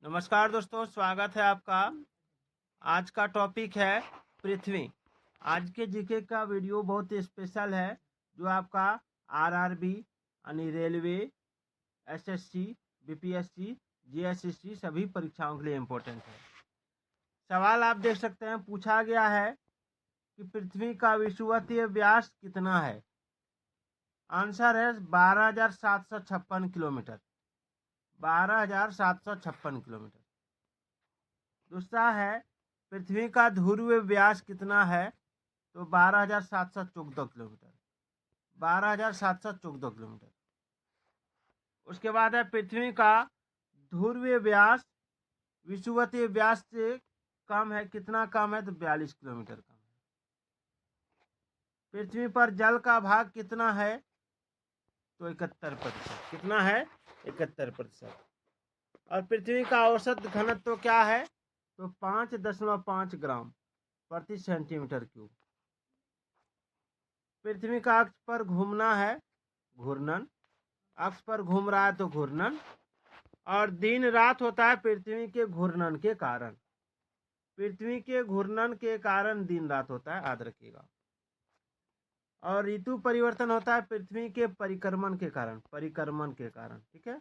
नमस्कार दोस्तों, स्वागत है आपका। आज का टॉपिक है पृथ्वी। आज के जीके का वीडियो बहुत ही स्पेशल है, जो आपका आरआरबी यानी रेलवे, एसएससी, बीपीएससी, जीएसएससी सभी परीक्षाओं के लिए इम्पोर्टेंट है। सवाल आप देख सकते हैं, पूछा गया है कि पृथ्वी का विषुवतीय व्यास कितना है। आंसर है 12,756 किलोमीटर। 12,756 किलोमीटर। दूसरा है पृथ्वी का ध्रुवीय व्यास कितना है, तो 12,714 किलोमीटर। 12,714 किलोमीटर। उसके बाद है पृथ्वी का ध्रुवीय व्यास विषुवतीय व्यास से कम है, कितना कम है, तो 42 किलोमीटर कम है। पृथ्वी पर जल का भाग कितना है, तो 71%। कितना है, 71%। और पृथ्वी का औसत घनत्व क्या है, तो 5.5 ग्राम प्रति सेंटीमीटर क्यूब। पृथ्वी का अक्ष पर घूमना है, घूर्णन। अक्ष पर घूम रहा है तो घूर्णन। और दिन रात होता है पृथ्वी के घूर्णन के कारण। पृथ्वी के घूर्णन के कारण दिन रात होता है, याद रखिएगा। और ऋतु परिवर्तन होता है पृथ्वी के परिक्रमण के कारण। परिक्रमण के कारण, ठीक है।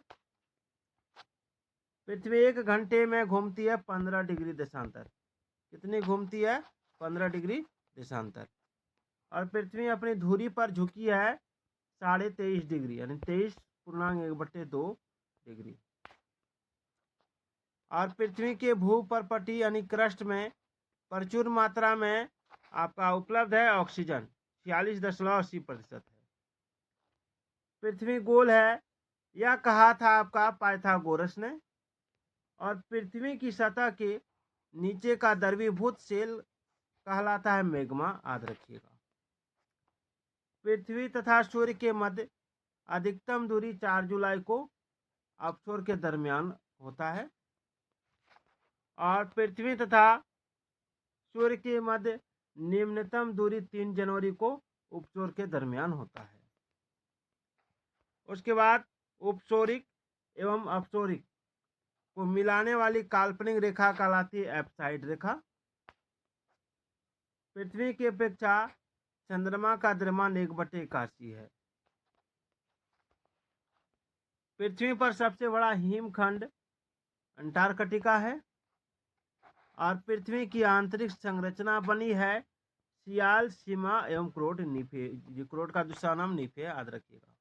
पृथ्वी 1 घंटे में घूमती है 15 डिग्री देशांतर। कितनी घूमती है, 15 डिग्री देशांतर। और पृथ्वी अपनी धुरी पर झुकी है 23.5 डिग्री, यानी 23.1/2 डिग्री। और पृथ्वी के भूपर्पटी यानी क्रस्ट में प्रचुर मात्रा में आपका उपलब्ध है ऑक्सीजन, 46.80% है। पृथ्वी गोल है, यह कहा था आपका पाइथागोरस ने। और पृथ्वी की सतह के नीचे का द्रवीभूत सेल कहलाता है मैग्मा, याद रखिएगा। पृथ्वी तथा सूर्य के मध्य अधिकतम दूरी 4 जुलाई को अपक्षोर के दरमियान होता है। और पृथ्वी तथा सूर्य के मध्य निम्नतम दूरी 3 जनवरी को उपक्षोर के दरमियान होता है। उसके बाद उपक्षोरिक एवं अपक्षोरिक को मिलाने वाली काल्पनिक रेखा कहलाती है एप्साइड रेखा। पृथ्वी की अपेक्षा चंद्रमा का द्रव्यमान 1/81 है। पृथ्वी पर सबसे बड़ा हिमखंड अंटार्कटिका है। और पृथ्वी की आंतरिक संरचना बनी है सियाल, सीमा एवं क्रोड, नीफे। क्रोड का दूसरा नाम नीफे, याद रखिएगा।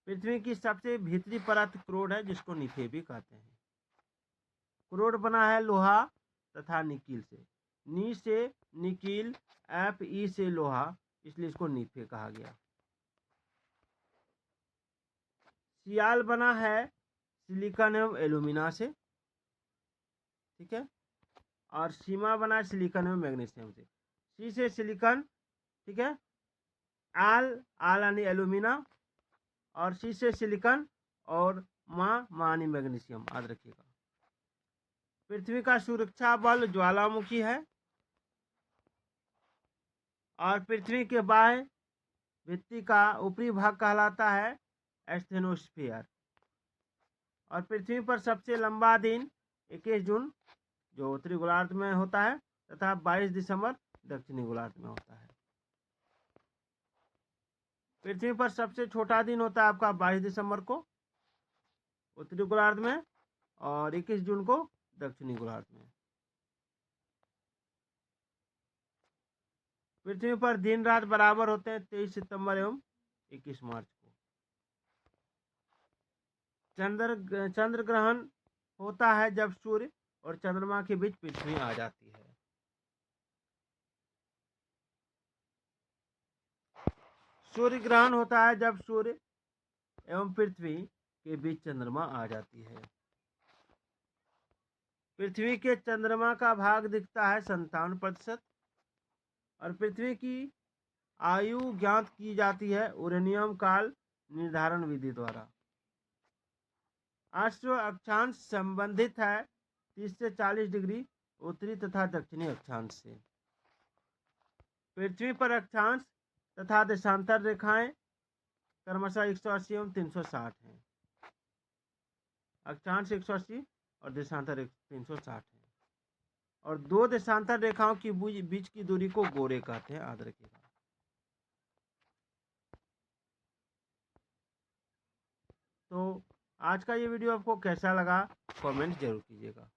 पृथ्वी की सबसे भीतरी परत क्रोड है, जिसको नीफे भी कहते हैं। क्रोड बना है लोहा तथा निकिल से। नी से निकिल, एफ ई से लोहा, इसलिए इसको नीफे कहा गया। सियाल बना है सिलिकॉन एवं एल्यूमिना से, ठीक है। और सीमा बना है सिलिकॉन एवं मैग्नीशियम से। सी से सिलिकॉन, ठीक है। आल यानी एल्यूमिना, और सी से सिलिकॉन, और यानी मैग्नीशियम, याद रखिएगा। पृथ्वी का सुरक्षा बल ज्वालामुखी है। और पृथ्वी के बाह्य भित्ति का ऊपरी भाग कहलाता है एस्थेनोस्फीयर। और पृथ्वी पर सबसे लंबा दिन 21 जून जो उत्तरी गोलार्ध में होता है, तथा 22 दिसंबर दक्षिणी गोलार्ध में होता है। पृथ्वी पर सबसे छोटा दिन होता है आपका 22 दिसंबर को उत्तरी गोलार्ध में, और 21 जून को दक्षिणी गोलार्ध में। पृथ्वी पर दिन रात बराबर होते हैं 23 सितंबर एवं 21 मार्च को। चंद्र ग्रहण होता है जब सूर्य और चंद्रमा के बीच पृथ्वी आ जाती है। सूर्य ग्रहण होता है जब सूर्य एवं पृथ्वी के बीच चंद्रमा आ जाती है। पृथ्वी के चंद्रमा का भाग दिखता है 57%। और पृथ्वी की आयु ज्ञात की जाती है यूरेनियम काल निर्धारण विधि द्वारा। अश्व अक्षांश संबंधित है 30 से 40 डिग्री उत्तरी तथा दक्षिणी अक्षांश से। पृथ्वी पर अक्षांश तथा देशांतर रेखाएं क्रमशः 180 एवं 360 हैं। अक्षांश 180 और देशांतर 360 है। और दो देशांतर रेखाओं की बीच की दूरी को गोरे कहते हैं, याद रखिएगा। तो आज का ये वीडियो आपको कैसा लगा कमेंट जरूर कीजिएगा।